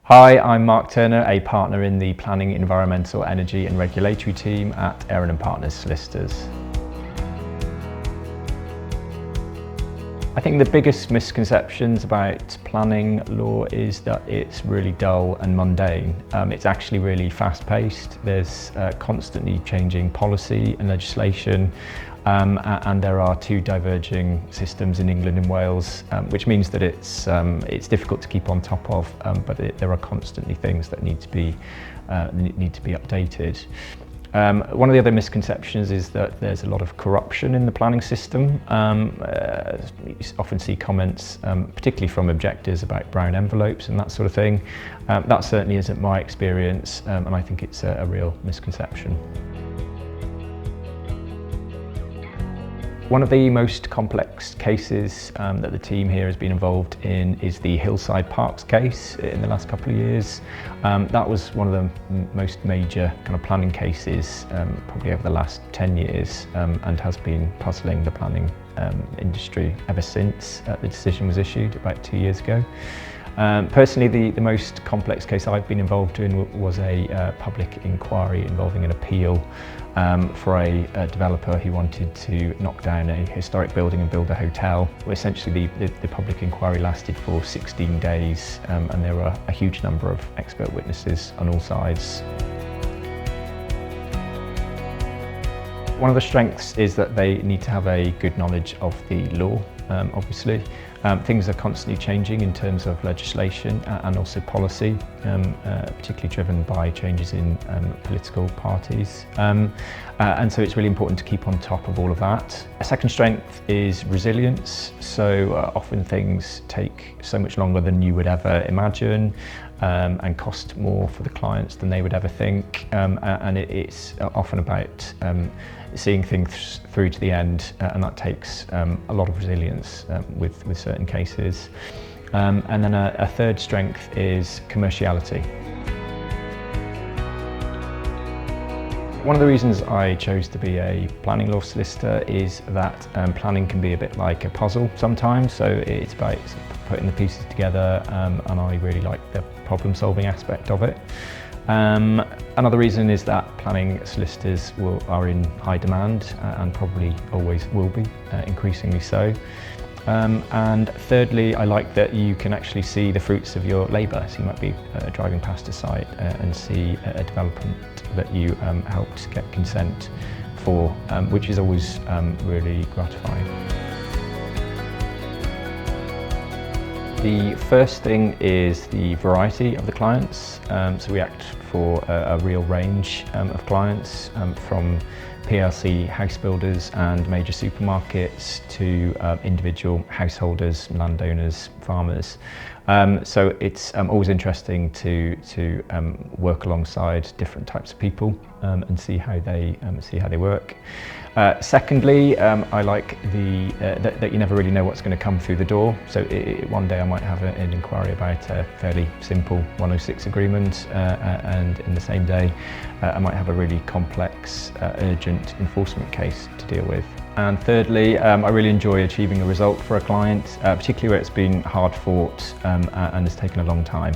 Hi, I'm Mark Turner, a partner in the Planning, Environmental, Energy and Regulatory team at Aaron & Partners Solicitors. I think the biggest misconceptions about planning law is that it's really dull and mundane. It's actually really fast-paced. There's constantly changing policy and legislation, and there are two diverging systems in England and Wales, which means that it's difficult to keep on top of, but there are constantly things that need to be updated. One of the other misconceptions is that there's a lot of corruption in the planning system. You often see comments, particularly from objectors, about brown envelopes and that sort of thing. That certainly isn't my experience, and I think it's a real misconception. One of the most complex cases that the team here has been involved in is the Hillside Parks case in the last couple of years. That was one of the most major kind of planning cases probably over the last 10 years and has been puzzling the planning industry ever since the decision was issued about 2 years ago. Personally, the most complex case I've been involved in was a public inquiry involving an appeal for a developer who wanted to knock down a historic building and build a hotel. Essentially, the public inquiry lasted for 16 days and there were a huge number of expert witnesses on all sides. One of the strengths is that they need to have a good knowledge of the law, obviously. Things are constantly changing in terms of legislation and also policy, particularly driven by changes in political parties. And so it's really important to keep on top of all of that. A second strength is resilience. So often things take so much longer than you would ever imagine and cost more for the clients than they would ever think. And it's often about seeing things through to the end, and that takes a lot of resilience with certain cases. And then a third strength is commerciality. One of the reasons I chose to be a planning law solicitor is that planning can be a bit like a puzzle sometimes, so it's about putting the pieces together, and I really like the problem-solving aspect of it. Another reason is that planning solicitors are in high demand and probably always will be, increasingly so. And thirdly, I like that you can actually see the fruits of your labour. So you might be driving past a site and see a development that you helped get consent for, which is always really gratifying. The first thing is the variety of the clients. So we act for a real range of clients, from PLC house builders and major supermarkets to individual householders, landowners, farmers. So it's always interesting to work alongside different types of people and see how they work. Secondly, I like that you never really know what's going to come through the door. So one day I might have an inquiry about a fairly simple 106 agreement, and in the same day I might have a really complex, urgent enforcement case to deal with. And thirdly, I really enjoy achieving a result for a client, particularly where it's been hard fought and has taken a long time.